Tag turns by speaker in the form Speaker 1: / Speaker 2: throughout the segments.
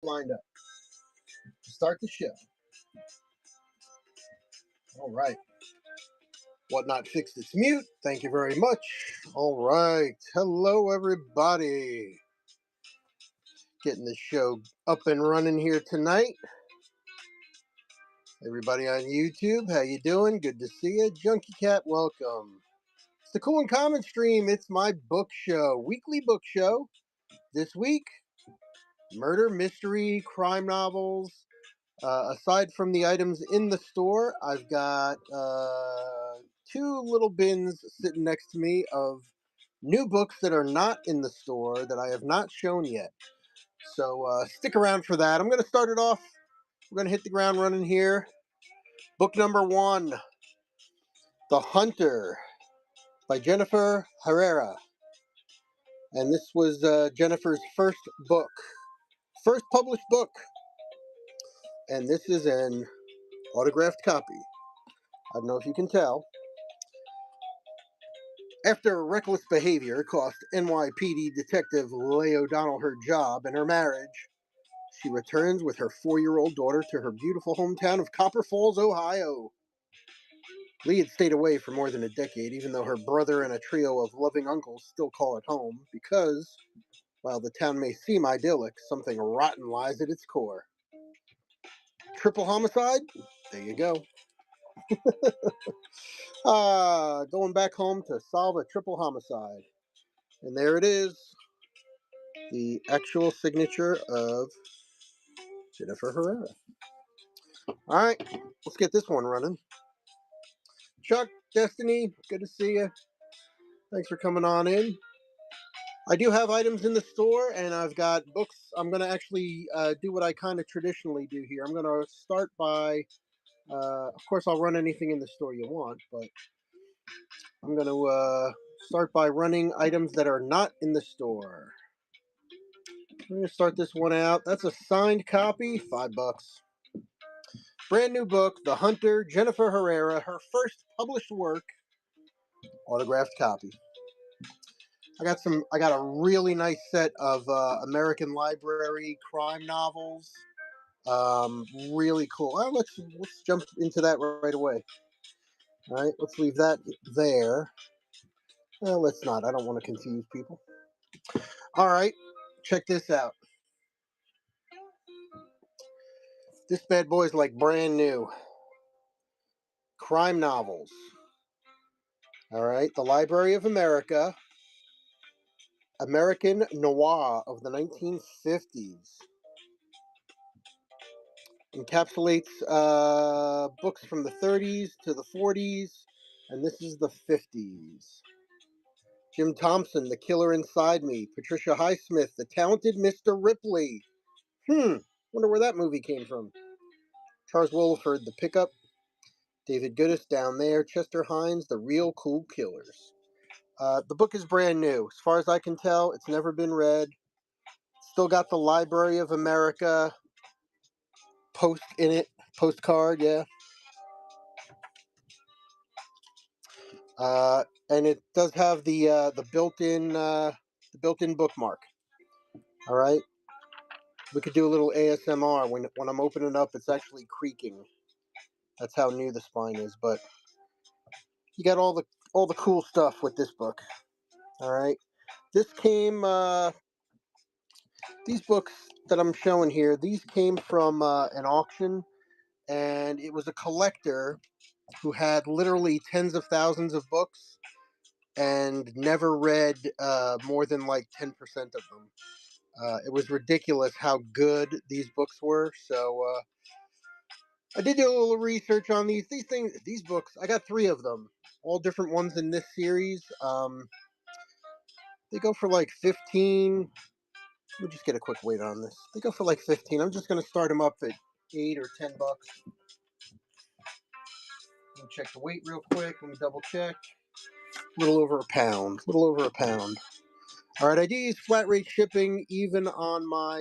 Speaker 1: Lined up to start the show. All right. Whatnot fixed its mute. Thank you very much. All right. Hello, everybody. Getting the show up and running here tonight. Everybody on YouTube, how you doing? Good to see you. Junkie Cat, welcome. It's the Cool and Common stream. It's my book show, weekly book show. This week, murder, mystery, crime novels. Aside from the items in the store, I've got two little bins sitting next to me of new books that are not in the store that I have not shown yet. So stick around for that. I'm going to start it off. We're going to hit the ground running here. Book number 1, The Hunter by Jennifer Herrera. And this was Jennifer's first book, first published book. And this is an autographed copy. I don't know if you can tell. After reckless behavior cost NYPD Detective Leigh O'Donnell her job and her marriage, she returns with her 4-year-old daughter to her beautiful hometown of Copper Falls, Ohio. Leigh had stayed away for more than a decade, even though her brother and a trio of loving uncles still call it home, because, while the town may seem idyllic, something rotten lies at its core. Triple homicide? There you go. Going back home to solve a triple homicide. And there it is. The actual signature of Jennifer Herrera. All right, let's get this one running. Chuck, Destiny, good to see you. Thanks for coming on in. I do have items in the store, and I've got books. I'm going to actually do what I kind of traditionally do here. I'm going to start by, of course, I'll run anything in the store you want, but I'm going to start by running items that are not in the store. I'm going to start this one out. That's a signed copy, $5. Brand new book, The Hunter, Jennifer Herrera, her first published work, autographed copy. I got a really nice set of American Library crime novels. Really cool. Let's jump into that right away. All right, let's leave that there. Well, let's not. I don't want to confuse people. All right, check this out. This bad boy is like brand new. Crime novels. All right, the Library of America. American noir of the 1950s. Encapsulates books from the 30s to the 40s, and this is the 50s. Jim Thompson, The Killer Inside Me. Patricia Highsmith, The Talented Mr. Ripley. Wonder where that movie came from. Charles Willeford, The Pickup. David Goodis, Down There. Chester Hines, The Real Cool Killers. The book is brand new. As far as I can tell, it's never been read. Still got the Library of America postcard, yeah. And it does have the built-in bookmark. All right, we could do a little ASMR when I'm opening up. It's actually creaking. That's how new the spine is. But you got all the cool stuff with this book. All right, this came. These books that I'm showing here, these came from an auction, and it was a collector who had literally tens of thousands of books and never read more than like 10% of them. It was ridiculous how good these books were. So I did do a little research on these books. I got 3 of them, all different ones in this series. They go for like 15. We'll just get a quick weight on this. They go for like 15. I'm just going to start them up at $8 or $10. Let me check the weight real quick. Let me double check. A little over a pound. All right, I do use flat rate shipping even on my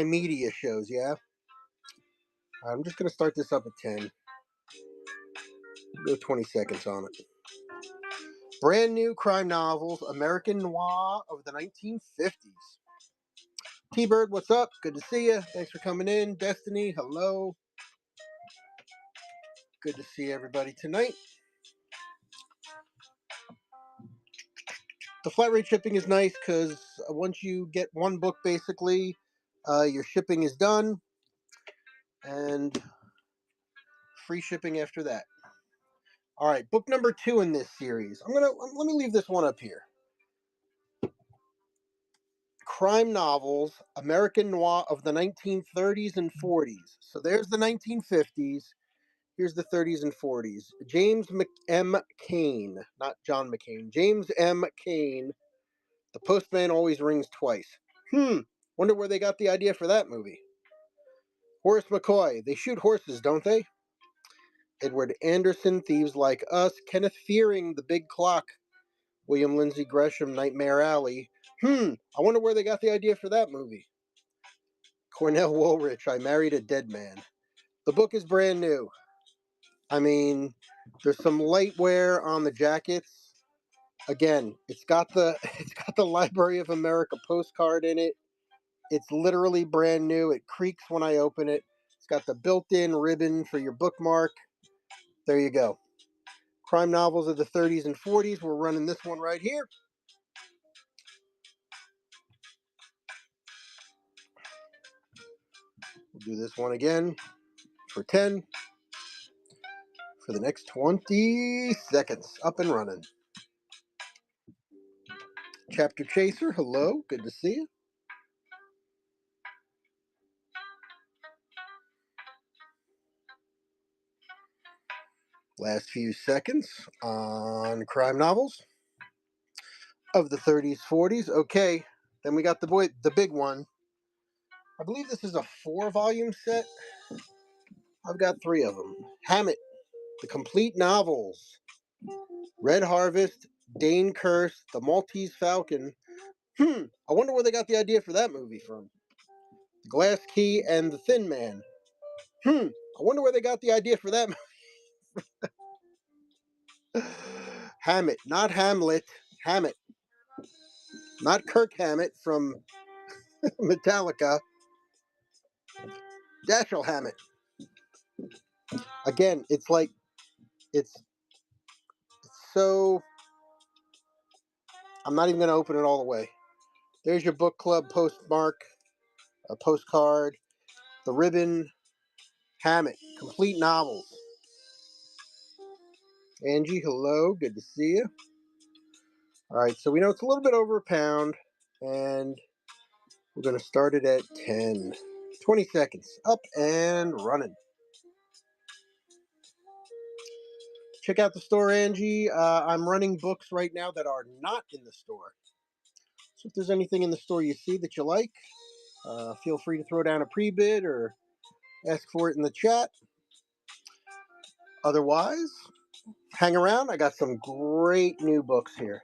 Speaker 1: media shows. Yeah, I'm just gonna start this up at 10. Go 20 seconds on it. Brand new crime novels, American noir of the 1950s. T-Bird, what's up? Good to see you. Thanks for coming in. Destiny, hello. Good to see everybody tonight. The flat rate shipping is nice because once you get one book, basically, your shipping is done, and free shipping after that. All right, book number 2 in this series. Let me leave this one up here. Crime novels, American noir of the 1930s and 40s. So there's the 1950s. Here's the 30s and 40s. James M. Cain, not John McCain. James M. Cain. The postman always rings twice. Wonder where they got the idea for that movie. Horace McCoy. They shoot horses, don't they? Edward Anderson, Thieves Like Us. Kenneth Fearing, The Big Clock. William Lindsay Gresham, Nightmare Alley. I wonder where they got the idea for that movie. Cornell Woolrich, I Married a Dead Man. The book is brand new. I mean, there's some light wear on the jackets. Again, it's got the Library of America postcard in it. It's literally brand new. It creaks when I open it. It's got the built-in ribbon for your bookmark. There you go. Crime novels of the 30s and 40s. We're running this one right here. We'll do this one again for 10 for the next 20 seconds. Up and running. Chapter Chaser, hello. Good to see you. Last few seconds on crime novels of the 30s, 40s. Okay, then we got the big one. I believe this is a 4-volume set. I've got 3 of them. Hammett, the complete novels. Red Harvest, Dane Curse, The Maltese Falcon. I wonder where they got the idea for that movie from. Glass Key and The Thin Man. I wonder where they got the idea for that movie. Hammett, not Hamlet. Hammett. Not Kirk Hammett from Metallica. Dashiell Hammett. Again, it's so... I'm not even going to open it all the way. There's your book club postmark, a postcard, the ribbon, Hammett, complete novels. Angie, hello, good to see you. All right, so we know it's a little bit over £1, and we're going to start it at 10. 20 seconds, up and running. Check out the store, Angie. I'm running books right now that are not in the store. So if there's anything in the store you see that you like, feel free to throw down a pre-bid or ask for it in the chat. Otherwise, hang around. I got some great new books here.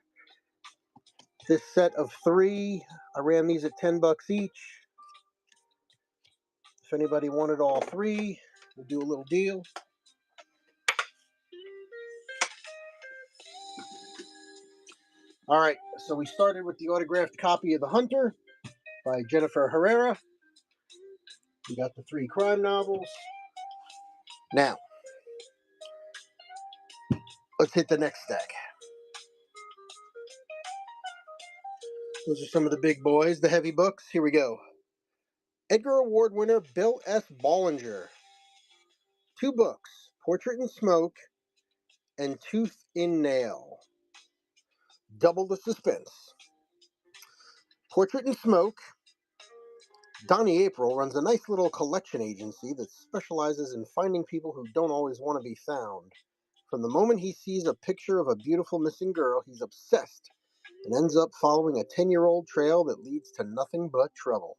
Speaker 1: This set of 3, I ran these at $10 each. If anybody wanted all 3, we'll do a little deal. All right, so we started with the autographed copy of The Hunter by Jennifer Herrera. We got the 3 crime novels. Now, let's hit the next stack. Those are some of the big boys, the heavy books. Here we go. Edgar Award winner Bill S. Bollinger. 2 books, Portrait and Smoke and Tooth and Nail. Double the suspense. Portrait and Smoke. Donnie April runs a nice little collection agency that specializes in finding people who don't always want to be found. From the moment he sees a picture of a beautiful missing girl, he's obsessed and ends up following a 10-year-old trail that leads to nothing but trouble.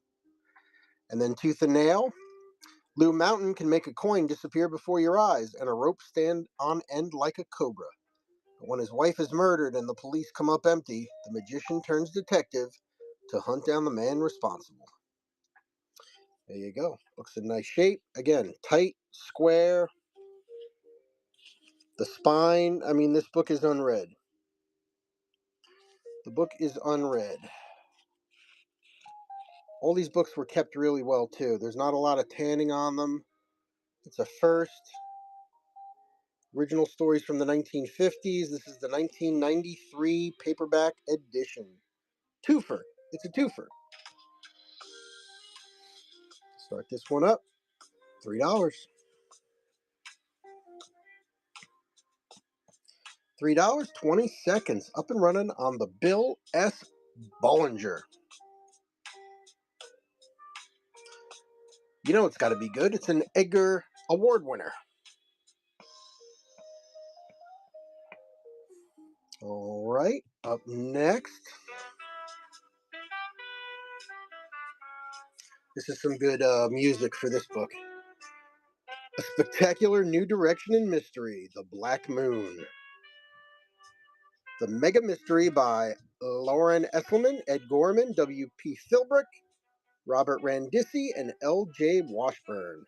Speaker 1: And then Tooth and Nail. Lou Mountain can make a coin disappear before your eyes and a rope stand on end like a cobra. But when his wife is murdered and the police come up empty, the magician turns detective to hunt down the man responsible. There you go. Looks in nice shape. Again, tight, square. The spine, I mean, this book is unread. The book is unread. All these books were kept really well too. There's not a lot of tanning on them. It's a first. Original stories from the 1950s. This is the 1993 paperback edition. Twofer. It's a twofer. Start this one up. $3. $3, 20 seconds. Up and running on the Bill S. Bollinger. You know it's got to be good. It's an Edgar Award winner. All right. Up next. This is some good music for this book. A spectacular new direction in mystery. The Black Moon. The Mega Mystery by Lauren Esselman, Ed Gorman, W.P. Philbrick, Robert Randisi, and L.J. Washburn.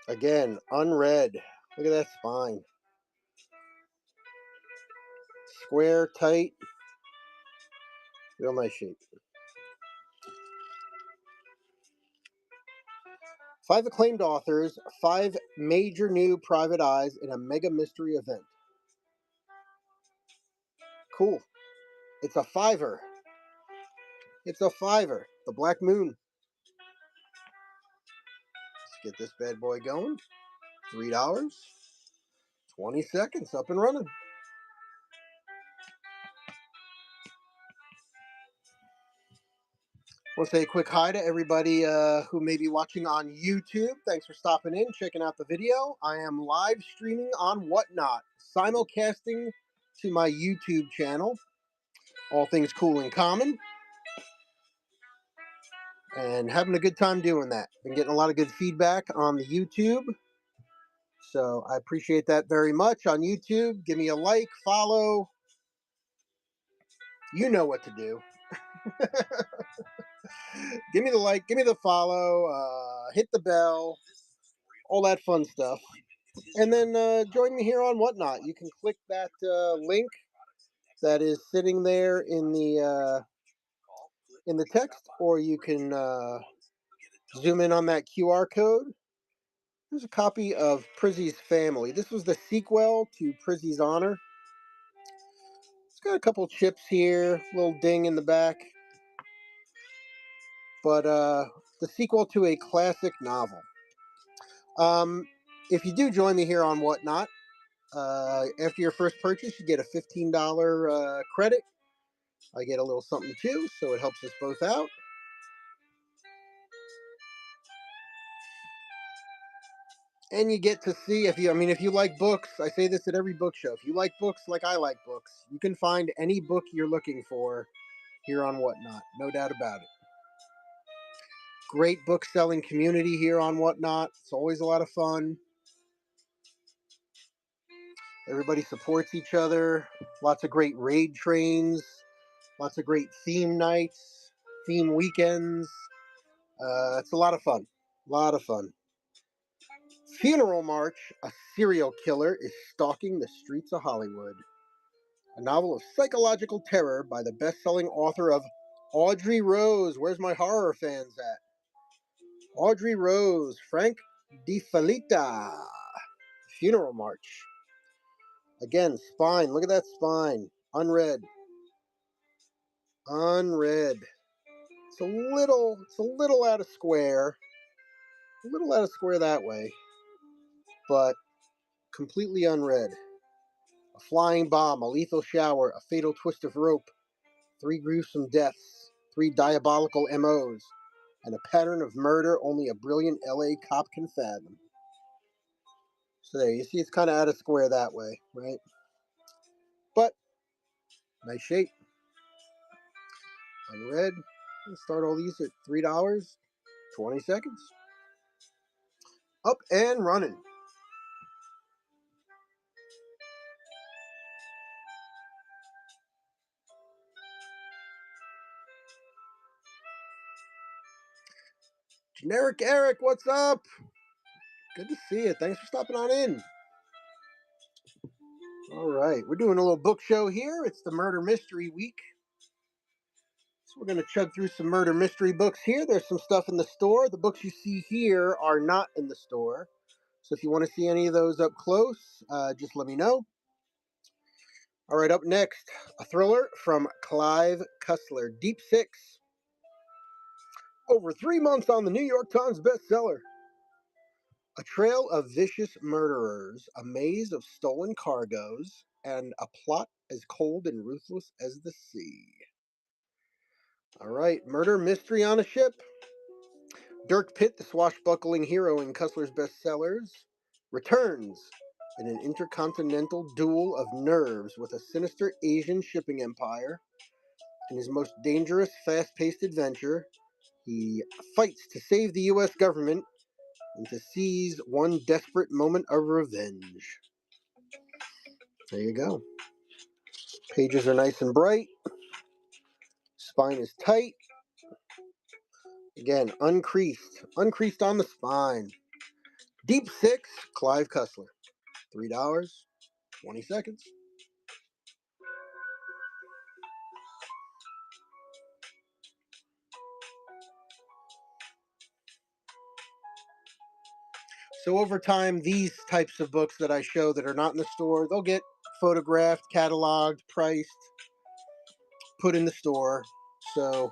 Speaker 1: Again, unread. Look at that spine. Square, tight. Real nice shape. 5 acclaimed authors, 5 major new private eyes in a mega mystery event. Cool. It's a fiver. It's a fiver. The Black Moon. Let's get this bad boy going. $3. 20 seconds. Up and running. I want to say a quick hi to everybody who may be watching on YouTube. Thanks for stopping in, checking out the video. I am live streaming on Whatnot, simulcasting to my YouTube channel, All Things Cool and Common, and having a good time doing that. Been getting a lot of good feedback on the YouTube, so I appreciate that very much. On YouTube, give me a like, follow. You know what to do. Give me the like, give me the follow, hit the bell, all that fun stuff. And then join me here on Whatnot. You can click that link that is sitting there in the text, or you can zoom in on that QR code. Here's a copy of Prizzy's Family. This was the sequel to Prizzy's Honor. It's got a couple chips here, little ding in the back. But the sequel to a classic novel. If you do join me here on Whatnot, after your first purchase, you get a $15 credit. I get a little something too, so it helps us both out. And you get to see if you like books. I say this at every book show. If you like books like I like books, you can find any book you're looking for here on Whatnot. No doubt about it. Great book selling community here on Whatnot. It's always a lot of fun. Everybody supports each other. Lots of great raid trains. Lots of great theme nights, theme weekends. It's a lot of fun. A lot of fun. Funeral March, a serial killer is stalking the streets of Hollywood. A novel of psychological terror by the best-selling author of Audrey Rose. Where's my horror fans at? Audrey Rose, Frank DiFalita. Funeral March. Again, spine. Look at that spine. Unread. Unread. It's a little out of square. A little out of square that way. But completely unread. A flying bomb, a lethal shower, a fatal twist of rope, 3 gruesome deaths, 3 diabolical MOs, and a pattern of murder only a brilliant LA cop can fathom. So there, you see it's kind of out of square that way, right? But, nice shape. Unread. Let's start all these at $3, 20 seconds. Up and running. Generic Eric, what's up? Good to see you. Thanks for stopping on in. All right, we're doing a little book show here. It's the Murder Mystery Week. We're going to chug through some murder mystery books here. There's some stuff in the store. The books you see here are not in the store. So if you want to see any of those up close, just let me know. All right, up next, a thriller from Clive Cussler, Deep Six. Over 3 months on the New York Times bestseller. A trail of vicious murderers, a maze of stolen cargoes, and a plot as cold and ruthless as the sea. All right, murder mystery on a ship. Dirk Pitt, the swashbuckling hero in Cussler's bestsellers, returns in an intercontinental duel of nerves with a sinister Asian shipping empire. In his most dangerous, fast-paced adventure, he fights to save the U.S. government and to seize one desperate moment of revenge. There you go. Pages are nice and bright. Spine is tight. Again, uncreased. Uncreased on the spine. Deep Six, Clive Cussler. $3.20. So over time, these types of books that I show that are not in the store, they'll get photographed, cataloged, priced, put in the store. So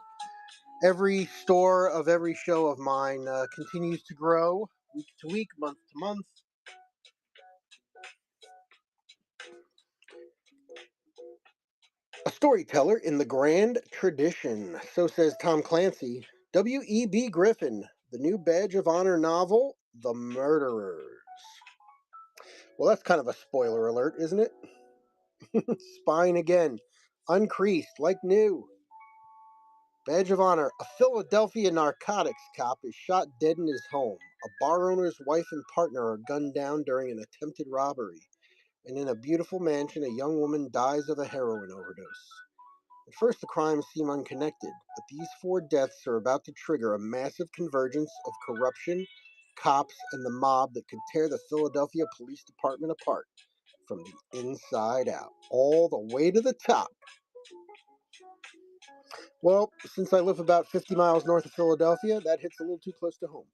Speaker 1: every store of every show of mine continues to grow week to week, month to month. A storyteller in the grand tradition, so says Tom Clancy. W.E.B. Griffin, the new Badge of Honor novel, The Murderers. Well, that's kind of a spoiler alert, isn't it? Spine again, uncreased, like new. Badge of Honor. A Philadelphia narcotics cop is shot dead in his home. A bar owner's wife and partner are gunned down during an attempted robbery. And in a beautiful mansion, a young woman dies of a heroin overdose. At first, the crimes seem unconnected, but these 4 deaths are about to trigger a massive convergence of corruption, cops, and the mob that could tear the Philadelphia Police Department apart from the inside out, all the way to the top. Well, since I live about 50 miles north of Philadelphia, that hits a little too close to home.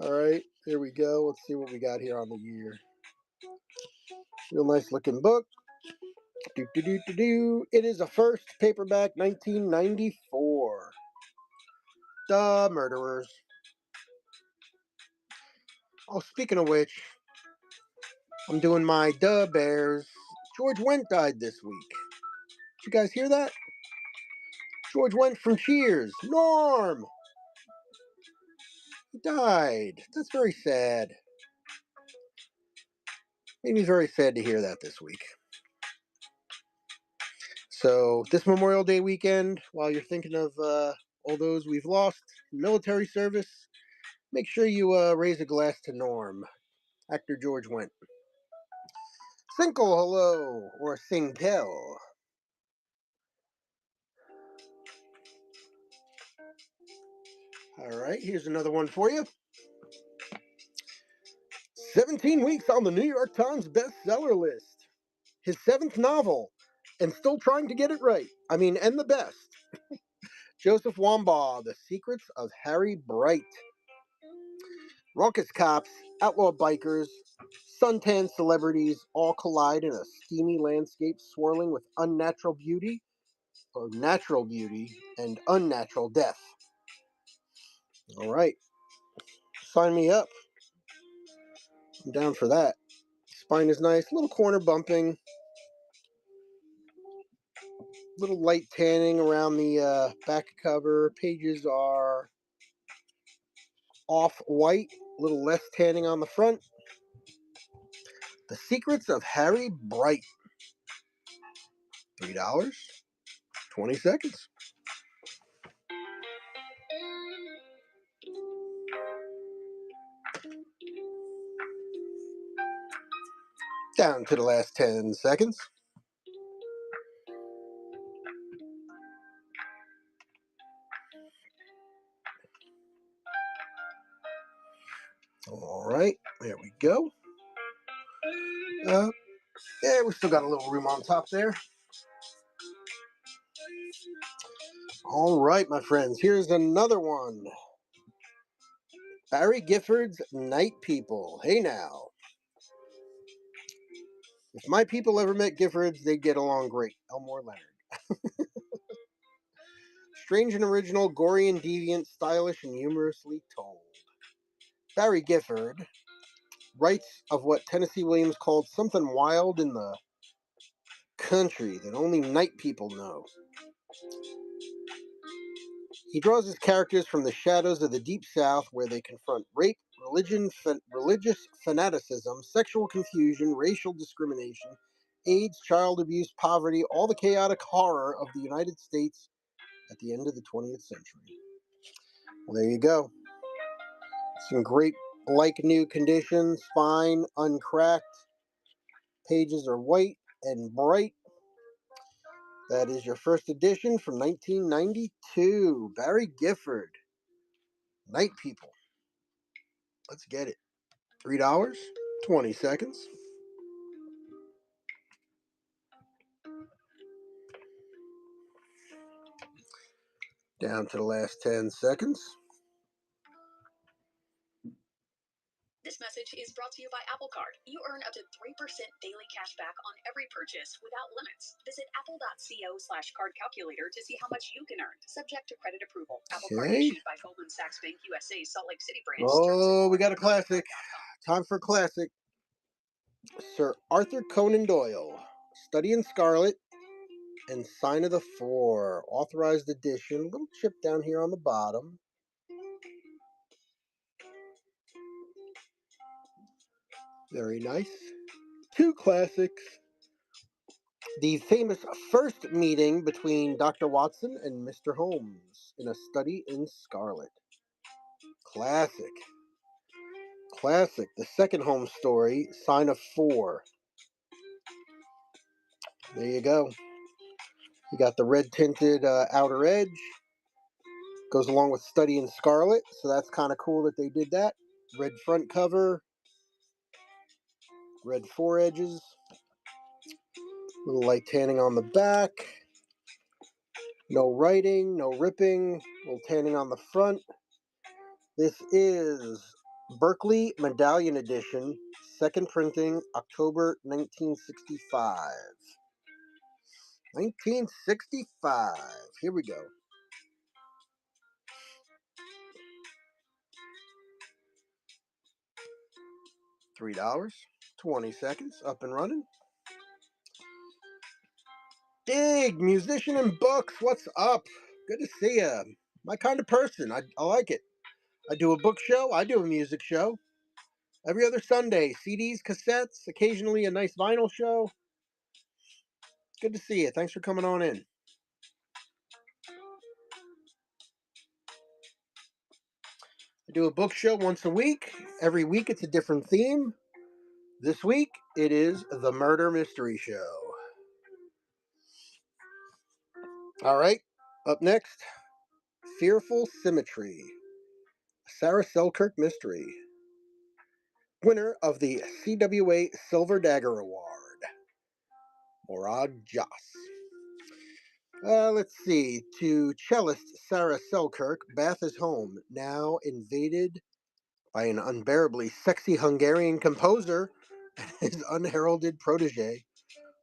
Speaker 1: All right, here we go. Let's see what we got here on the year. Real nice looking book. It is a first paperback, 1994. The Murderers. Oh, speaking of which, I'm doing my Duh Bears. George Wendt died this week. Did you guys hear that? George Wendt from Cheers. Norm! He died. That's very sad. Made me very sad to hear that this week. So, this Memorial Day weekend, while you're thinking of all those we've lost in military service, make sure you raise a glass to Norm, actor George Wendt. Sinkle, hello, or Sing Pill. All right, here's another one for you. 17 weeks on the New York Times bestseller list. His 7th novel, and still trying to get it right. And the best. Joseph Wambaugh, The Secrets of Harry Bright. Raucous cops, outlaw bikers, suntan celebrities all collide in a steamy landscape swirling with unnatural beauty, or natural beauty, and unnatural death. All right. Sign me up. I'm down for that. Spine is nice. Little corner bumping. Little light tanning around the back cover. Pages are off-white. A little less tanning on the front. The Secrets of Harry Bright. $3.20. Down to the last 10 seconds. All right, there we go. Yeah, we still got a little room on top there. All right, my friends, here's another one. Barry Gifford's Night People. Hey now. If my people ever met Giffords, they'd get along great. Elmore Leonard. Strange and original, gory and deviant, stylish and humorously told. Barry Gifford writes of what Tennessee Williams called something wild in the country that only night people know. He draws his characters from the shadows of the Deep South, where they confront rape, religious fanaticism, sexual confusion, racial discrimination, AIDS, child abuse, poverty, all the chaotic horror of the United States at the end of the 20th century. Well, there you go. Some great like new condition, spine uncracked, pages are white and bright. That is your first edition from 1992. Barry Gifford, Night People. Let's get it. $3, 20 seconds. Down to the last 10 seconds.
Speaker 2: This message is brought to you by Apple Card. You earn up to 3% daily cash back on every purchase without limits. Visit apple.co/card calculator to see how much you can earn. Subject to credit approval. Apple Card issued by Goldman Sachs Bank USA, Salt Lake City branch.
Speaker 1: Oh, we got a classic. Time for a classic. Sir Arthur Conan Doyle, Study in Scarlet and Sign of the Four. Authorized edition. Little chip down here on the bottom. Very nice. Two classics. The famous first meeting between Dr. Watson and Mr. Holmes in A Study in Scarlet. Classic. Classic. The second Holmes story, Sign of Four. There you go. You got the red tinted outer edge. Goes along with Study in Scarlet, so that's kind of cool that they did that. Red front cover. Red four edges. Little light tanning on the back. No writing, no ripping. Little tanning on the front. This is Berkeley Medallion Edition, second printing, October 1965. 1965. Here we go. $3, 20 seconds, up and running. Dig, musician and books, what's up? Good to see ya. My kind of person. I like it. I do a book show. I do a music show. Every other Sunday, CDs, cassettes, occasionally a nice vinyl show. Good to see you. Thanks for coming on in. I do a book show once a week. Every week it's a different theme. This week it is the Murder Mystery Show. All right, up next, Fearful Symmetry, Sarah Selkirk mystery. Winner of the CWA Silver Dagger Award, Morad Joss. Let's see. To cellist Sarah Selkirk, Bath is home, now invaded by an unbearably sexy Hungarian composer and his unheralded protege,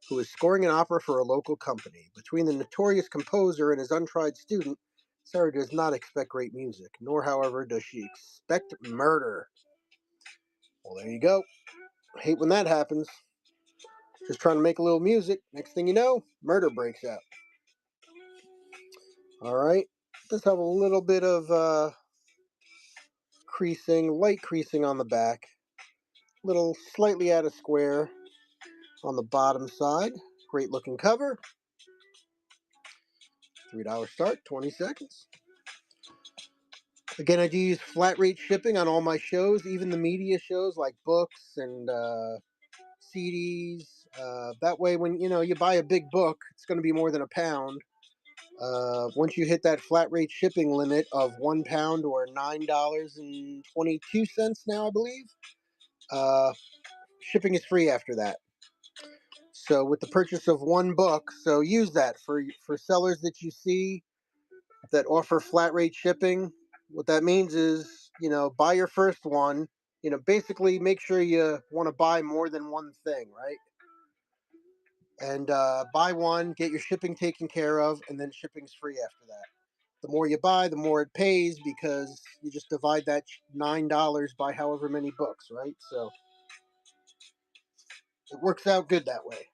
Speaker 1: who is scoring an opera for a local company. Between the notorious composer and his untried student, Sarah does not expect great music, nor, however, does she expect murder. Well, there you go. I hate when that happens. Just trying to make a little music. Next thing you know, murder breaks out. All right. Just have a little bit of creasing, light creasing on the back. Little slightly out of square on the bottom side. Great looking cover. $3 start, 20 seconds. Again, I do use flat rate shipping on all my shows, even the media shows like books and CDs. That way, when you buy a big book, it's going to be more than £1. Once you hit that flat rate shipping limit of £1 or $9.22 now, I believe, shipping is free after that. So with the purchase of one book, so use that for sellers that you see that offer flat rate shipping. What that means is, buy your first one. Basically make sure you want to buy more than one thing, right? And buy one, get your shipping taken care of, and then shipping's free after that. The more you buy, the more it pays because you just divide that $9 by however many books, right? So it works out good that way.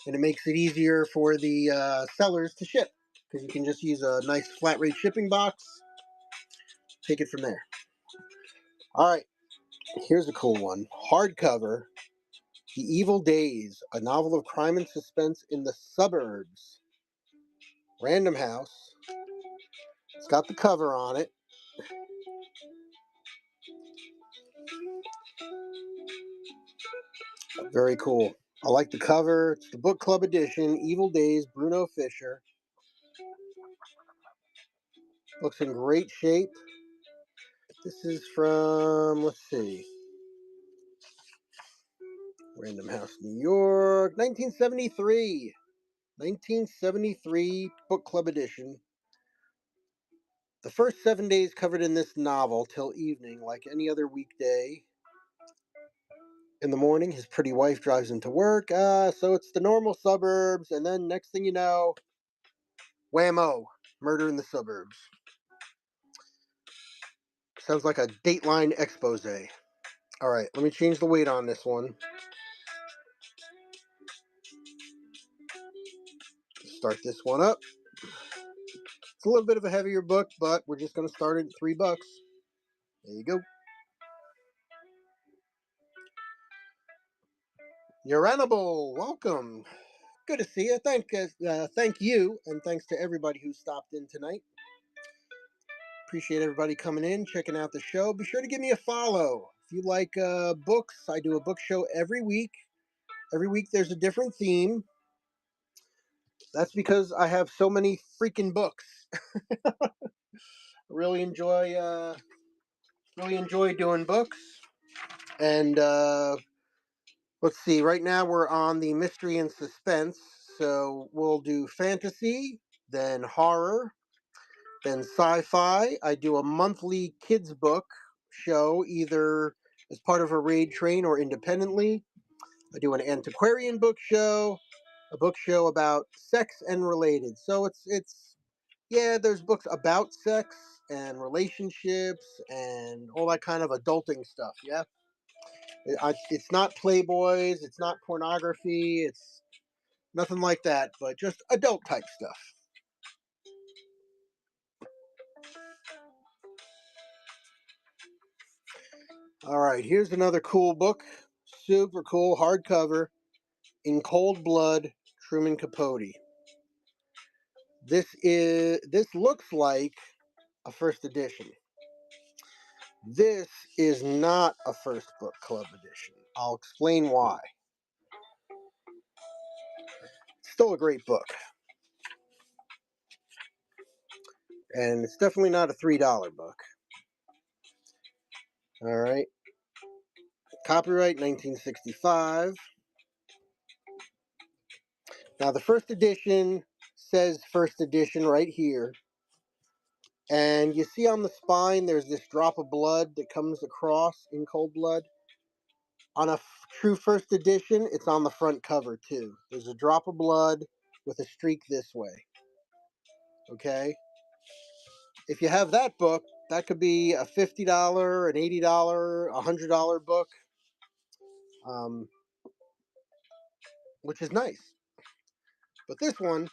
Speaker 1: And it makes it easier for the sellers to ship because you can just use a nice flat rate shipping box, take it from there. All right, here's a cool one. Hardcover, The Evil Days, a novel of crime and suspense in the suburbs. Random House. It's got the cover on it. Very cool. I like the cover. It's the book club edition. Evil Days, Bruno Fisher. Looks in great shape. This is from, let's see, Random House, New York, 1973. 1973 book club edition. The first 7 days covered in this novel till evening, like any other weekday. In the morning, his pretty wife drives him to work. So it's the normal suburbs, and then next thing you know, whammo, murder in the suburbs. Sounds like a Dateline expose. All right, let me change the weight on this one. Start this one up. It's a little bit of a heavier book, but we're just going to start it at $3. There you go. Uranable, welcome. Good to see you. Thank you, and thanks to everybody who stopped in tonight. Appreciate everybody coming in, checking out the show. Be sure to give me a follow. If you like books, I do a book show every week. Every week there's a different theme. That's because I have so many freaking books. I really enjoy doing books. And let's see. Right now we're on the mystery and suspense. So we'll do fantasy, then horror, then sci-fi. I do a monthly kids book show, either as part of a raid train or independently. I do an antiquarian book show, a book show about sex and related. So it's there's books about sex and relationships and all that kind of adulting stuff. Yeah, it's not Playboys, it's not pornography, it's nothing like that, but just adult type stuff. All right, here's another cool book. Super cool, hardcover. In Cold Blood, Truman Capote. This looks like a first edition. This is not a first book club edition. I'll explain why. It's still a great book. And it's definitely not a $3 book. All right. Copyright 1965. Now, the first edition says first edition right here. And you see on the spine, there's this drop of blood that comes across in Cold Blood. On a true first edition, it's on the front cover too. There's a drop of blood with a streak this way. Okay? If you have that book, that could be a $50, an $80, a $100 book, which is nice. But this one,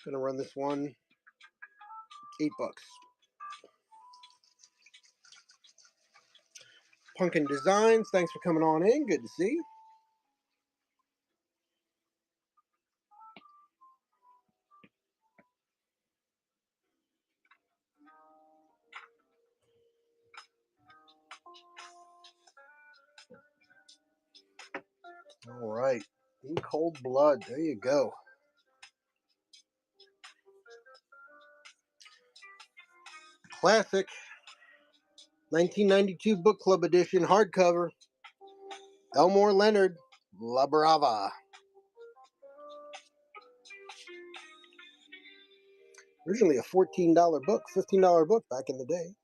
Speaker 1: I'm gonna run this one $8. Pumpkin Designs, thanks for coming on in. Good to see you. All right, In Cold Blood. There you go. Classic 1992 book club edition, hardcover. Elmore Leonard, La Brava. Originally a $14 book, $15 book back in the day.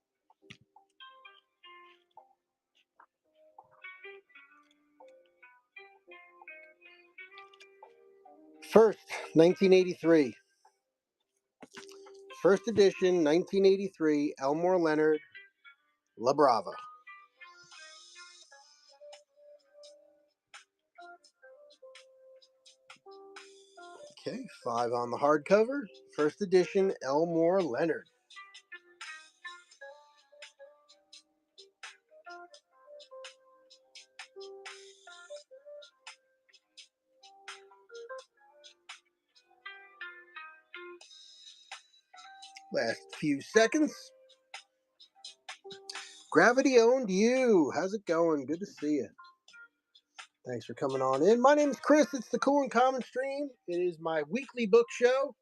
Speaker 1: First, 1983. First edition, 1983, Elmore Leonard, La Brava. Okay, 5 on the hardcover. First edition, Elmore Leonard. Last few seconds. Gravity owned you. How's it going? Good to see you. Thanks for coming on in. My name is Chris. It's the Cool and Common Stream. It is my weekly book show.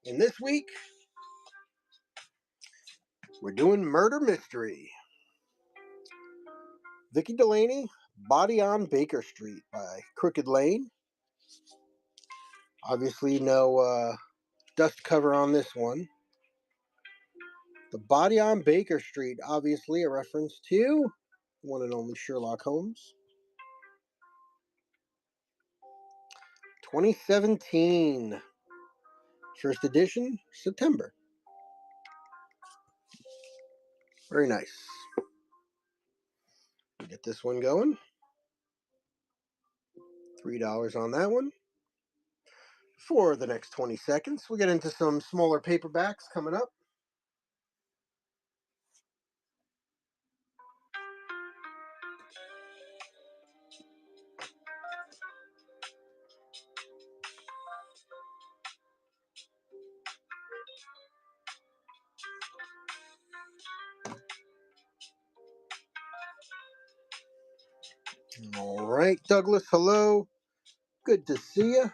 Speaker 1: And this week, we're doing Murder Mystery. Vicki Delaney, Body on Baker Street by Crooked Lane. Obviously, no dust cover on this one. The Body on Baker Street, obviously a reference to one and only Sherlock Holmes. 2017. First edition, September. Very nice. We'll get this one going. $3 on that one. For the next 20 seconds, we'll get into some smaller paperbacks coming up. All right, Douglas, hello. Good to see you.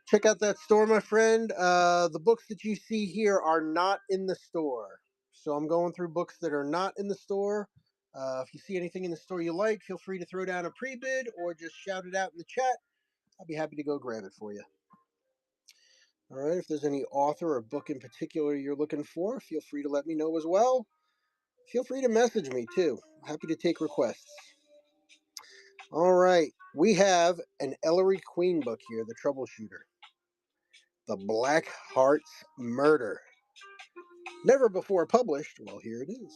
Speaker 1: Check out that store, my friend. The books that you see here are not in the store. So I'm going through books that are not in the store. If you see anything in the store you like, feel free to throw down a pre-bid or just shout it out in the chat. I'll be happy to go grab it for you. All right, if there's any author or book in particular you're looking for, feel free to let me know as well. Feel free to message me too. Happy to take requests. All right, we have an Ellery Queen book here, The Troubleshooter. The Black Heart's Murder. Never before published. Well, here it is.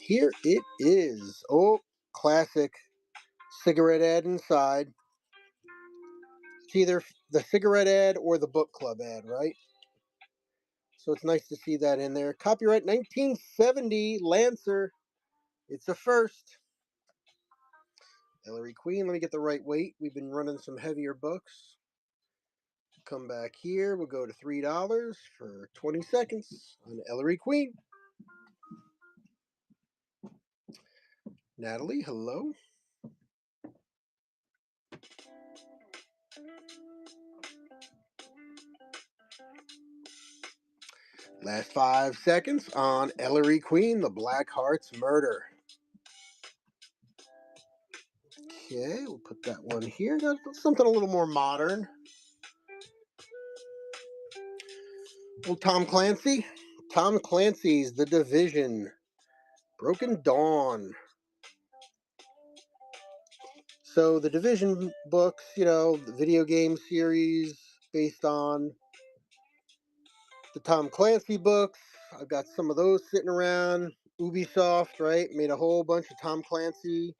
Speaker 1: Here it is. Oh, classic cigarette ad inside. It's either the cigarette ad or the book club ad, right? So it's nice to see that in there. Copyright 1970, Lancer. It's a first. Ellery Queen, let me get the right weight. We've been running some heavier books. Come back here. We'll go to $3 for 20 seconds on Ellery Queen. Natalie, hello. Last 5 seconds on Ellery Queen, The Black Heart's Murder. Okay, we'll put that one here. Got something a little more modern. Well, Tom Clancy. Tom Clancy's The Division. Broken Dawn. So the Division books, the video game series based on the Tom Clancy books. I've got some of those sitting around. Ubisoft, right, made a whole bunch of Tom Clancy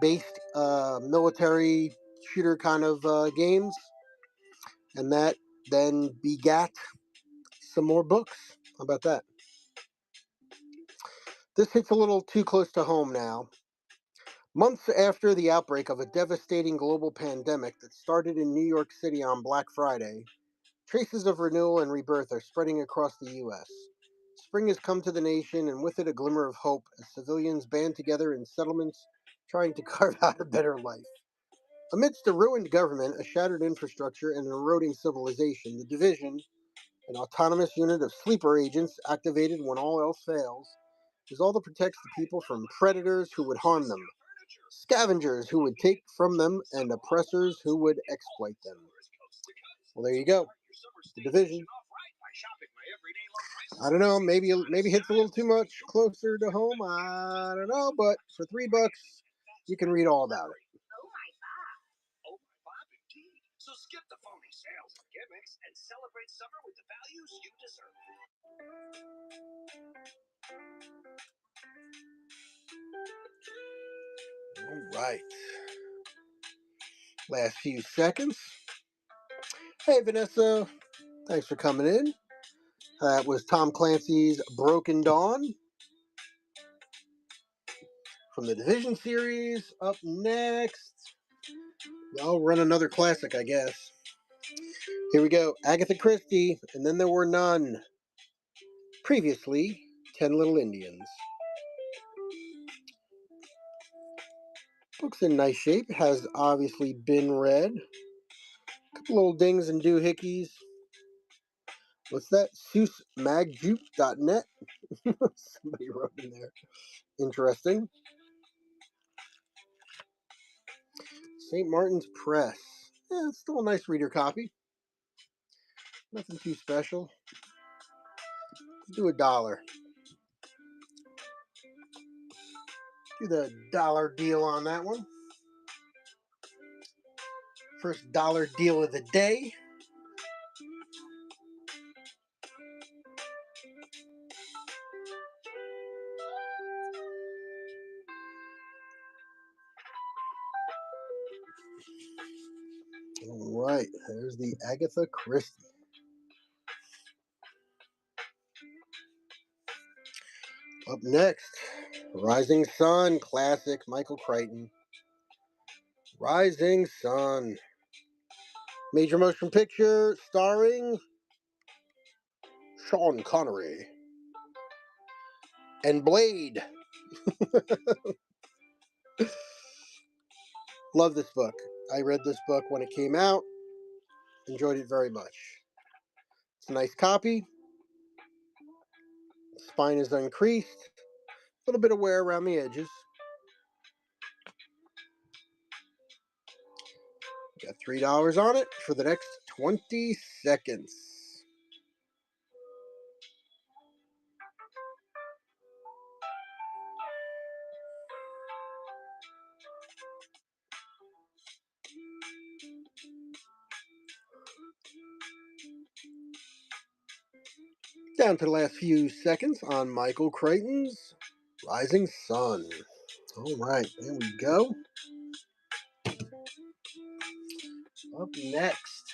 Speaker 1: based military shooter kind of games. And that then begat some more books. How about that? This hits a little too close to home now. Months after the outbreak of a devastating global pandemic that started in New York City on Black Friday, traces of renewal and rebirth are spreading across the U.S. Spring has come to the nation, and with it a glimmer of hope as civilians band together in settlements trying to carve out a better life. Amidst a ruined government, a shattered infrastructure, and an eroding civilization, the Division, an autonomous unit of sleeper agents activated when all else fails, is all that protects the people from predators who would harm them. scavengers who would take from them, and oppressors who would exploit them. Well, there you go. The Division. I don't know. Maybe hits a little too much closer to home. I don't know, but for $3, you can read all about it. So skip the phony sales and gimmicks and celebrate summer with the values you deserve. All right. Last few seconds. Hey, Vanessa. Thanks for coming in. That was Tom Clancy's Broken Dawn from the Division series. Up next, I'll run another classic, I guess. Here we go. Agatha Christie, And Then There Were None. Previously, 10 Little Indians. Book's in nice shape. Has obviously been read. A couple little dings and doohickeys. What's that? SeussMagJuke.net. Somebody wrote in there. Interesting. St. Martin's Press. Yeah, it's still a nice reader copy. Nothing too special. Let's do $1. Do the dollar deal on that one. First dollar deal of the day. All right, there's the Agatha Christie. Up next, Rising Sun, classic, Michael Crichton. Rising Sun. Major motion picture starring Sean Connery. And Blade. Love this book. I read this book when it came out. Enjoyed it very much. It's a nice copy. Spine is uncreased. A little bit of wear around the edges. Got $3 on it for the next 20 seconds. Down to the last few seconds on Michael Crichton's Rising Sun. All right, there we go. Up next.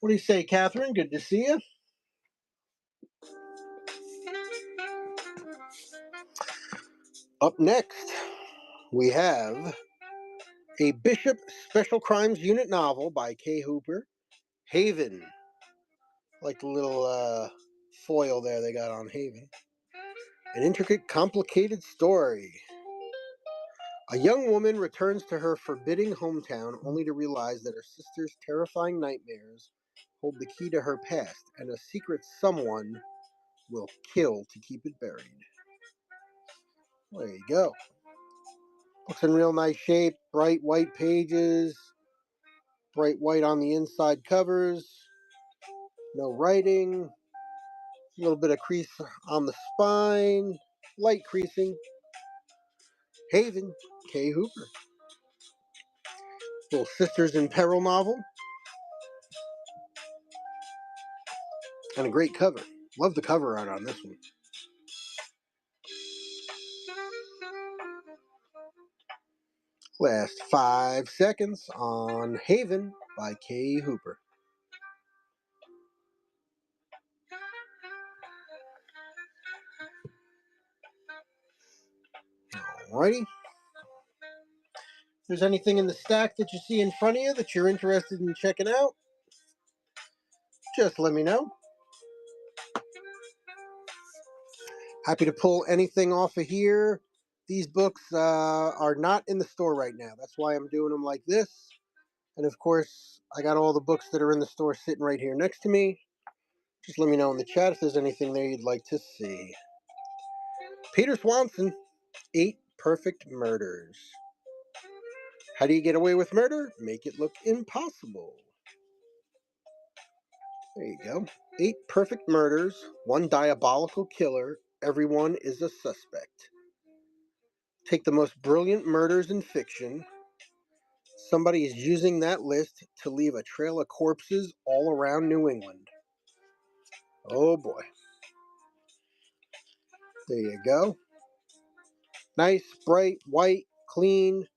Speaker 1: What do you say, Catherine? Good to see you. Up next, we have a Bishop Special Crimes Unit novel by Kay Hooper, Haven. Like the little foil there they got on Haven. An intricate, complicated story. A young woman returns to her forbidding hometown only to realize that her sister's terrifying nightmares hold the key to her past, and a secret someone will kill to keep it buried. There you go. Book's in real nice shape, bright white pages, bright white on the inside covers, no writing, a little bit of crease on the spine, light creasing. Haven, Kay Hooper. Little Sisters in Peril novel. And a great cover. Love the cover art on this one. Last 5 seconds on Haven by Kay Hooper. Alrighty. If there's anything in the stack that you see in front of you that you're interested in checking out, just let me know. Happy to pull anything off of here. These books are not in the store right now. That's why I'm doing them like this. And of course, I got all the books that are in the store sitting right here next to me. Just let me know in the chat if there's anything there you'd like to see. Peter Swanson, 8 Perfect Murders. How do you get away with murder? Make it look impossible. There you go. 8 Perfect Murders, 1 Diabolical Killer, everyone is a suspect. Take the most brilliant murders in fiction. Somebody is using that list to leave a trail of corpses all around New England. Oh boy. There you go. Nice, bright, white, clean.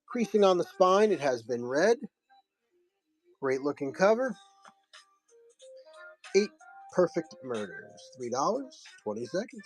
Speaker 1: Creasing on the spine, it has been read. Great looking cover. 8 Perfect Murders. $3, 20 seconds.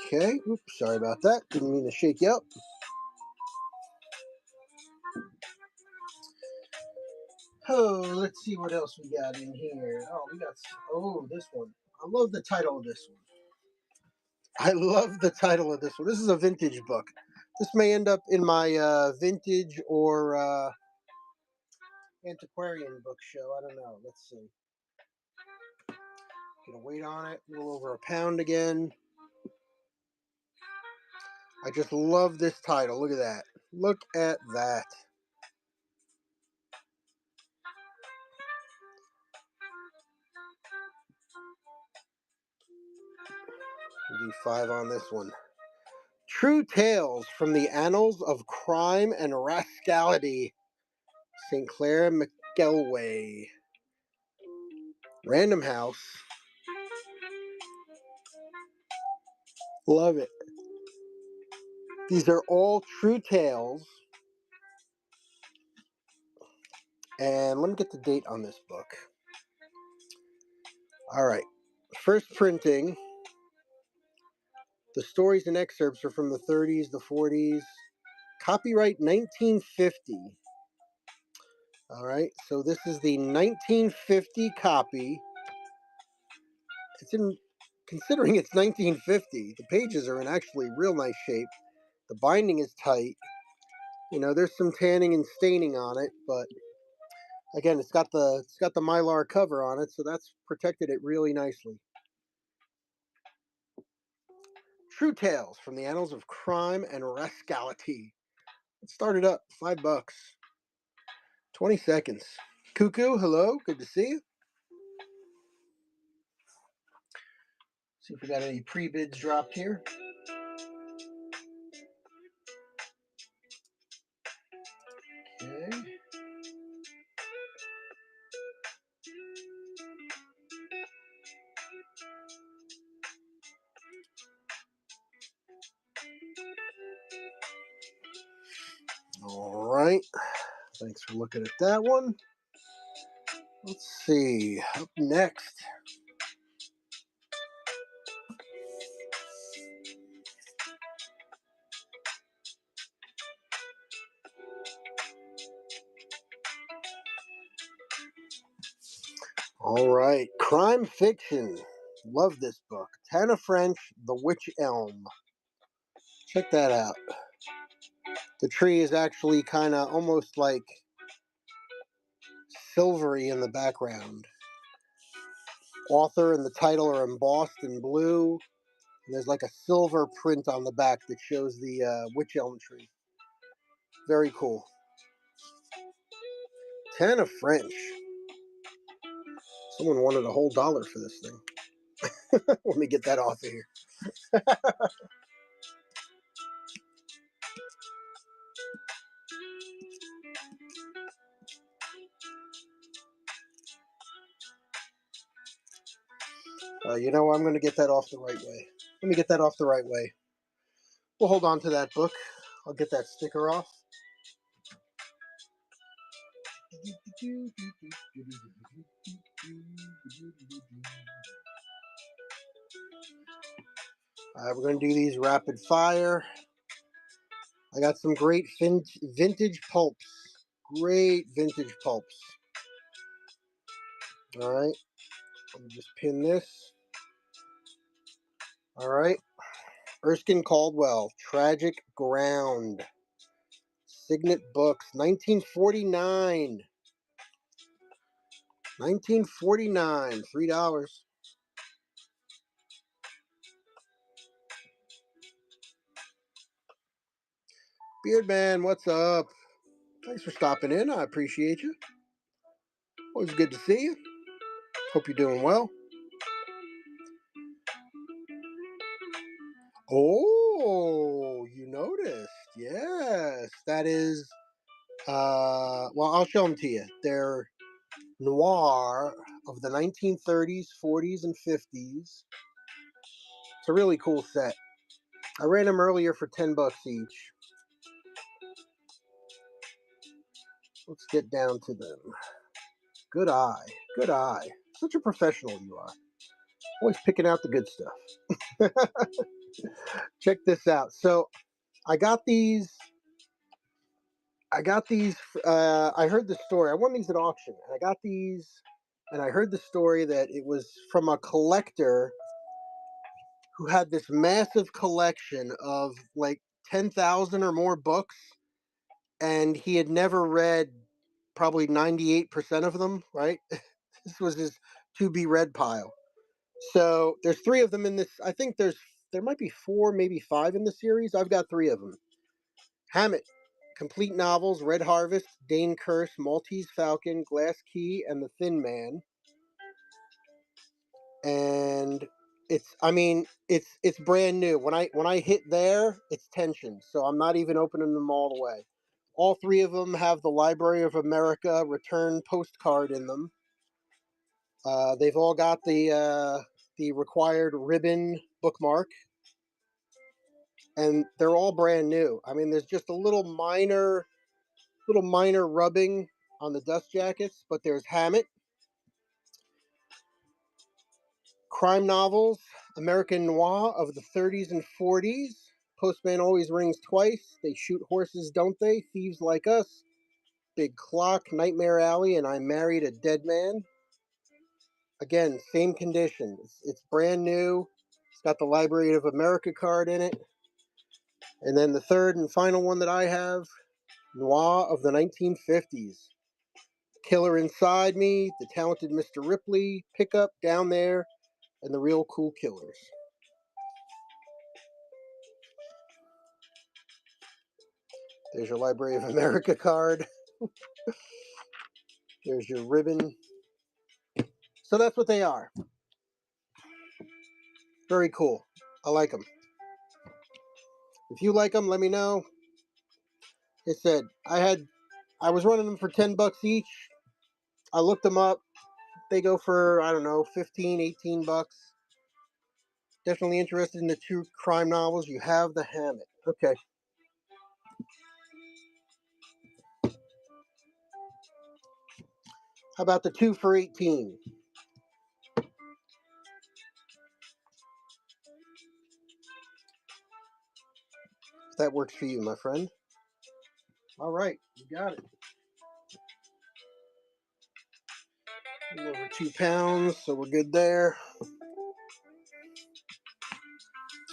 Speaker 1: Okay, oops, sorry about that. Didn't mean to shake you up. Oh, let's see what else we got in here. Oh, we got, this one. I love the title of this one. I love the title of this one. This is a vintage book. This may end up in my vintage or antiquarian book show. I don't know. Let's see. Gonna weight on it. A little over a pound again. I just love this title. Look at that. Look at that. Do 5 on this one. True Tales from the Annals of Crime and Rascality. St. Clair McElway. Random House. Love it. These are all true tales. And let me get the date on this book. All right. First printing. The stories and excerpts are from the 30s, the 40s. Copyright 1950. All right. So this is the 1950 copy. Considering it's 1950, the pages are in actually real nice shape. The binding is tight. You know, there's some tanning and staining on it, but again, it's got the Mylar cover on it, so that's protected it really nicely. True Tales from the Annals of Crime and Rascality. Let's start it up. $5. 20 seconds. Cuckoo, hello. Good to see you. See if we got any pre-bids dropped here. Okay. All right. Thanks for looking at that one. Let's see. Up next. All right. Crime fiction. Love this book. Tana French, The Witch Elm. Check that out. The tree is actually kind of almost like silvery in the background. Author and the title are embossed in blue. And there's like a silver print on the back that shows the witch elm tree. Very cool. Tana French. Someone wanted a whole dollar for this thing. Let me get that off of here. You know, I'm going to get that off the right way. Let me get that off the right way. We'll hold on to that book. I'll get that sticker off. We're going to do these rapid fire. I got some great vintage pulps. Great vintage pulps. All right. Let me just pin this. All right. Erskine Caldwell, Tragic Ground. Signet Books, 1949. 1949, $3. Beardman, what's up? Thanks for stopping in. I appreciate you. Always good to see you. Hope you're doing well. Oh, you noticed. Yes, that is, well, I'll show them to you. They're noir of the 1930s, 40s, and 50s. It's a really cool set. I ran them earlier for $10 each. Let's get down to them. Good eye. Good eye. Such a professional you are. Always picking out the good stuff. Check this out. So I got these. I got these. I heard the story. I won these at auction. And I got these, and I heard the story that it was from a collector who had this massive collection of like 10,000 or more books, and he had never read probably 98% of them. Right. This was his to be read pile. So there's three of them in this. I think there might be four, maybe five in the series. I've got three of them. Hammett, complete novels: Red Harvest, Dane Curse, Maltese Falcon, Glass Key, and The Thin Man. And it's brand new. When I hit there, it's tension. So I'm not even opening them all the way. All three of them have the Library of America return postcard in them. They've all got the required ribbon bookmark, and they're all brand new. I mean, there's just a little minor rubbing on the dust jackets, but there's Hammett, crime novels, American noir of the 30s and 40s. Postman always rings twice. They shoot horses, don't they? Thieves like us. Big Clock, Nightmare Alley, and I Married a Dead Man. Again, same condition. It's brand new. It's got the Library of America card in it. And then the third and final one that I have, Noir of the 1950s. Killer Inside Me, The Talented Mr. Ripley, Pickup, Down There, and The Real Cool Killers. There's your Library of America card. There's your ribbon. So that's what they are. Very cool. I like them. If you like them, let me know. Like I said, I was running them for $10 each. I looked them up. They go for, I don't know, 15, $18. Definitely interested in the true crime novels. You have the Hammett. Okay. How about the 2 for 18? If that works for you, my friend. All right, you got it. A little over 2 pounds, so we're good there.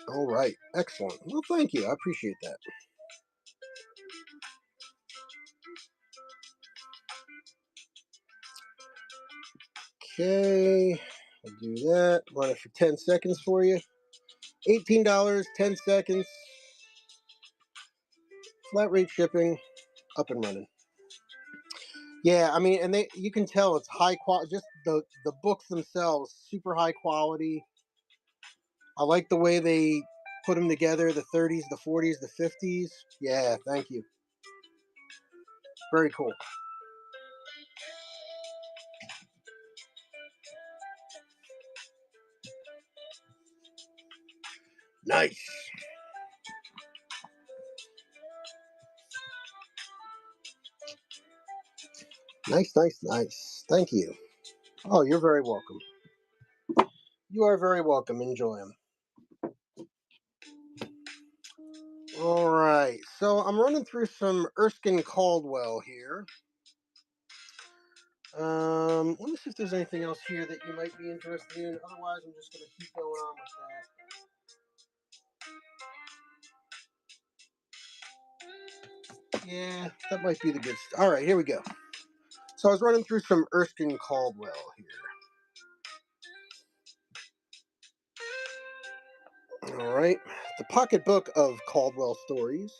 Speaker 1: All right, excellent. Well, thank you. I appreciate that. Okay, I'll do that. Run it for 10 seconds for you. $18, 10 seconds. Flat rate shipping, up and running. Yeah, I mean, and you can tell it's high quality. Just the books themselves, super high quality. I like the way they put them together. The 30s, the 40s, the 50s. Yeah, thank you. Very cool. Nice. Nice, nice, nice. Thank you. Oh, you're very welcome. You are very welcome. Enjoy them. All right. So I'm running through some Erskine Caldwell here. Let me see if there's anything else here that you might be interested in. Otherwise, I'm just going to keep going on with that. Yeah, that might be the good stuff. All right, here we go. So I was running through some Erskine Caldwell here. All right, the pocketbook of Caldwell stories.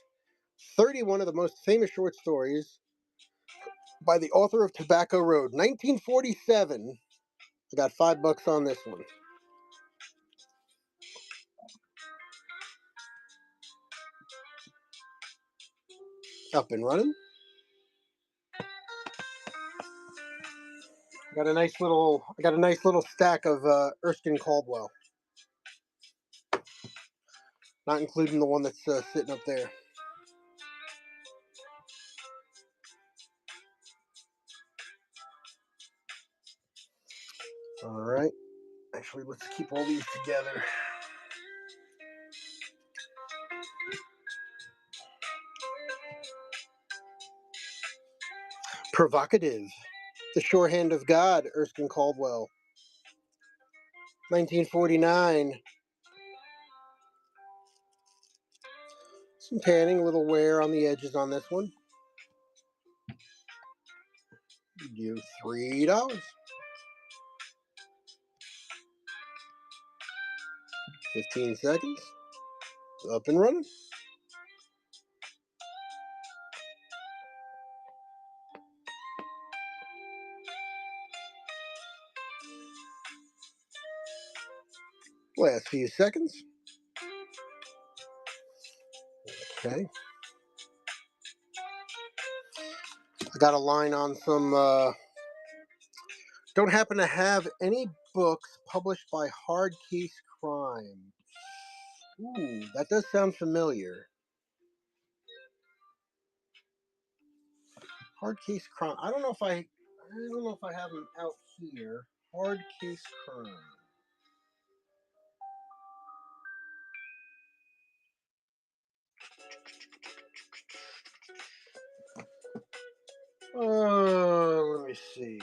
Speaker 1: 31 of the most famous short stories by the author of Tobacco Road, 1947. I got $5 on this one. Up and running. I got a nice little stack of Erskine Caldwell. Not including the one that's sitting up there. All right. Actually, let's keep all these together. Provocative. The Shorthand of God, Erskine Caldwell. 1949. Some tanning, a little wear on the edges on this one. You do $3. 15 seconds. Up and running. Last few seconds. Okay. I got a line on some. Don't happen to have any books published by Hard Case Crime. Ooh, that does sound familiar. Hard Case Crime. I don't know if I have them out here. Hard Case Crime. Let me see.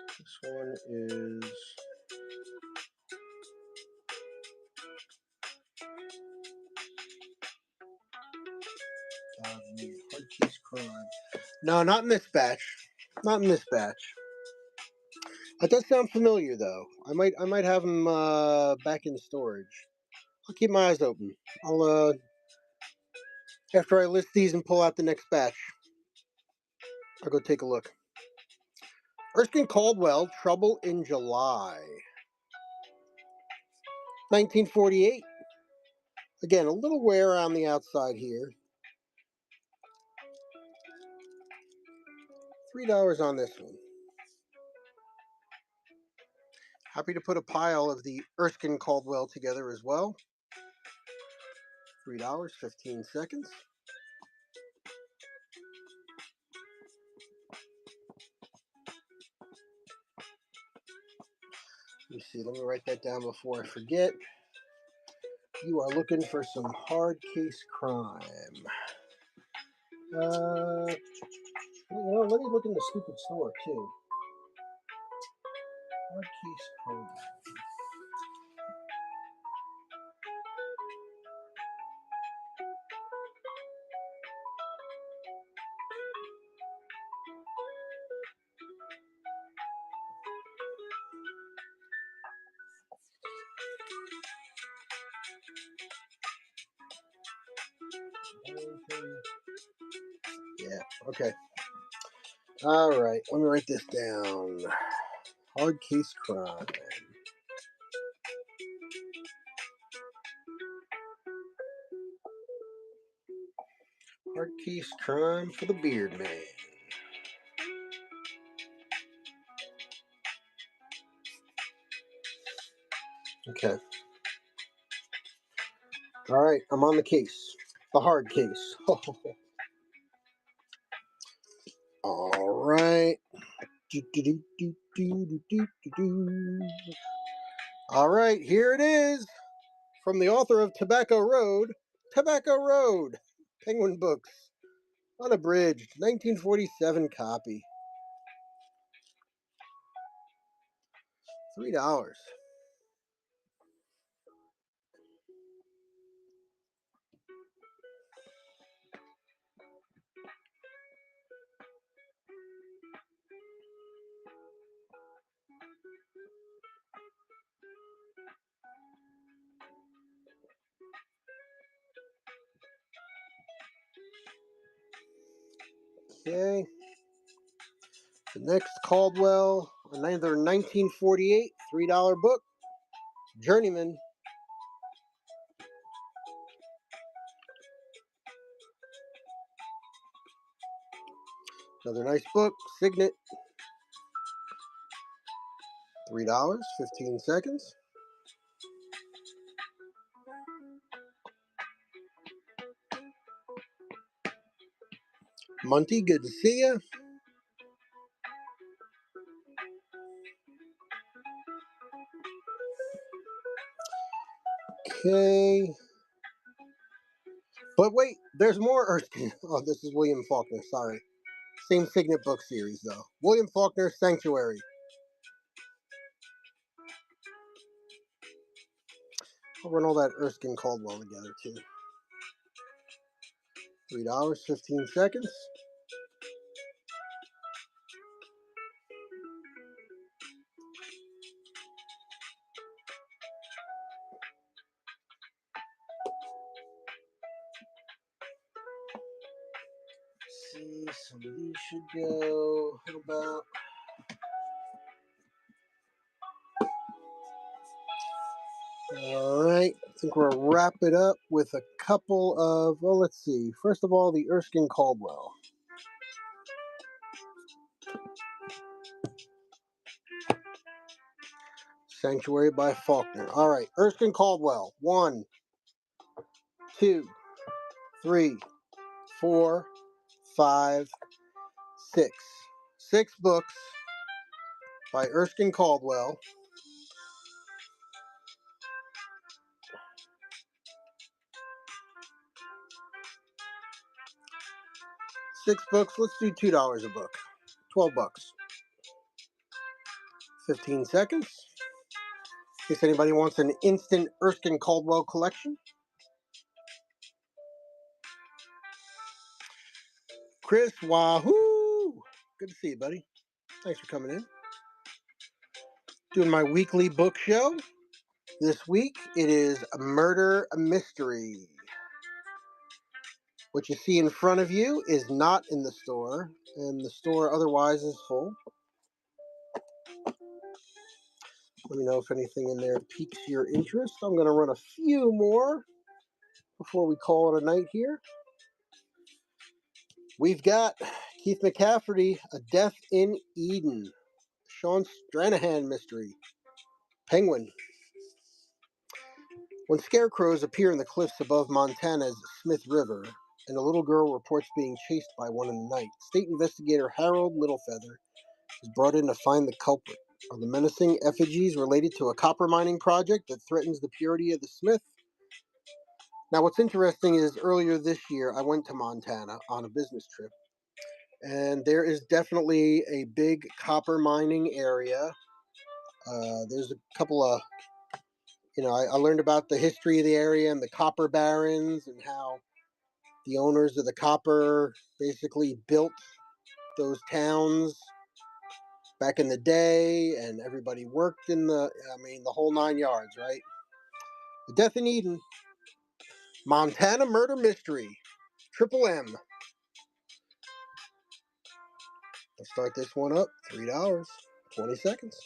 Speaker 1: This one is. Hard Case Crime. No, not in this batch. Not in this batch. That does sound familiar, though. I might have them back in storage. I'll keep my eyes open. I'll after I list these and pull out the next batch, I'll go take a look. Erskine Caldwell, Trouble in July. 1948. Again, a little wear on the outside here. $3 on this one. Happy to put a pile of the Erskine Caldwell together as well. $3, 15 seconds. Let me see, let me write that down before I forget. You are looking for some Hard Case Crime. Let me look in the stupid store too. Hard Case Crime. Yeah, okay. All right, let me write this down. Hard Case Crime. Hard Case Crime for the Beard Man. Okay. All right, I'm on the case. The hard case. All right. All right, here it is from the author of Tobacco Road. Tobacco Road. Penguin Books. Unabridged. 1947 copy. $3. Okay. The next Caldwell, another 1948, $3 book. Journeyman. Another nice book. Signet. $3, 15 seconds. Monty, good to see you. Okay. But wait, there's more Erskine. Oh, this is William Faulkner, sorry. Same Signet book series, though. William Faulkner, Sanctuary. I'll run all that Erskine Caldwell together, too. $3, 15 seconds. See, some of these should go. How about? All right, I think we'll wrap it up with a couple of, well, let's see. First of all, the Erskine Caldwell. Sanctuary by Faulkner. All right, Erskine Caldwell. 1, 2, 3, 4, 5, 6. 6 books by Erskine Caldwell. Six books. Let's do $2 a book. $12. 15 seconds. In case anybody wants an instant Erskine Caldwell collection. Chris, wahoo! Good to see you, buddy. Thanks for coming in. Doing my weekly book show. This week it is a murder mystery. What you see in front of you is not in the store, and the store otherwise is full. Let me know if anything in there piques your interest. I'm going to run a few more before we call it a night here. We've got Keith McCafferty, A Death in Eden. Sean Stranahan mystery. Penguin. When scarecrows appear in the cliffs above Montana's Smith River, and a little girl reports being chased by one in the night, state investigator Harold Littlefeather is brought in to find the culprit. Are the menacing effigies related to a copper mining project that threatens the purity of the Smith? Now, what's interesting is earlier this year, I went to Montana on a business trip, and there is definitely a big copper mining area. There's a couple of, I learned about the history of the area and the copper barons and how the owners of the copper basically built those towns back in the day, and everybody worked in the whole 9 yards, right? The Death in Eden, Montana Murder Mystery, Triple M. Let's start this one up. $3, 20 seconds.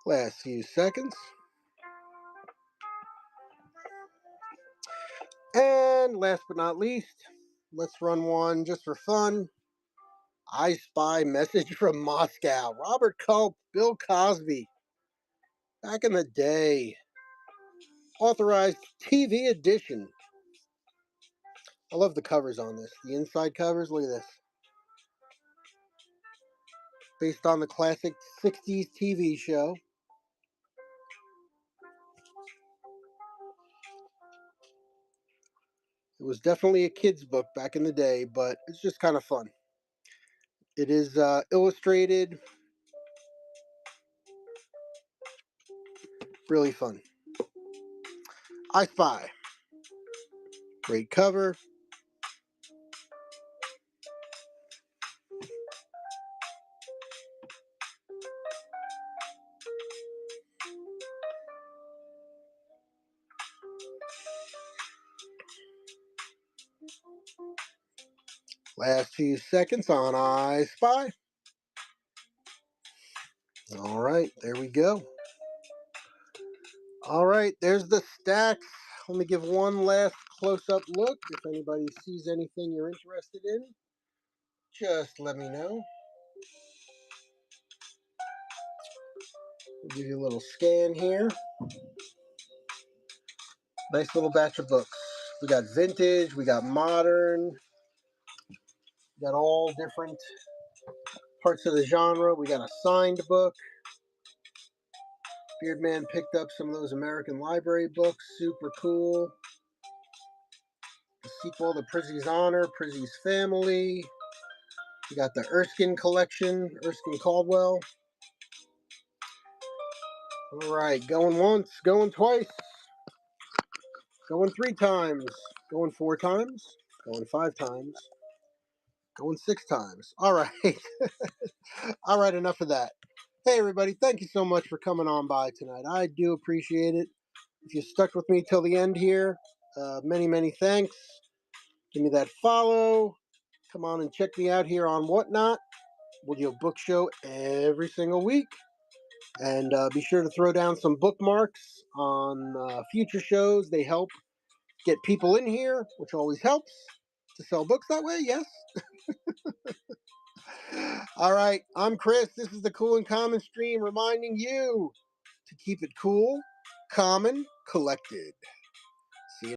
Speaker 1: Last few seconds. And last but not least, let's run one just for fun. I Spy Message from Moscow. Robert Culp, Bill Cosby. Back in the day. Authorized TV edition. I love the covers on this. The inside covers, look at this. Based on the classic 60s TV show. It was definitely a kid's book back in the day, but it's just kind of fun. It is illustrated, really fun. I Spy, great cover. Last few seconds on I Spy. All right, there we go. All right, there's the stacks. Let me give one last close-up look. If anybody sees anything you're interested in, just let me know. We'll give you a little scan here. Nice little batch of books. We got vintage, we got modern, we got all different parts of the genre. We got a signed book. Beardman picked up some of those American Library books. Super cool. The sequel to Prizzy's Honor, Prizzy's Family. We got the Erskine collection, Erskine Caldwell. All right, going once, going twice, going 3 times, going 4 times, going 5 times, going 6 times. All right. All right, enough of that. Hey, everybody, thank you so much for coming on by tonight. I do appreciate it. If you stuck with me till the end here, many, many thanks. Give me that follow. Come on and check me out here on Whatnot. We'll do a book show every single week. And be sure to throw down some bookmarks on future shows. They help get people in here, which always helps to sell books that way, yes. All right, I'm Chris. This is the Cool and Common Stream reminding you to keep it cool, common, collected.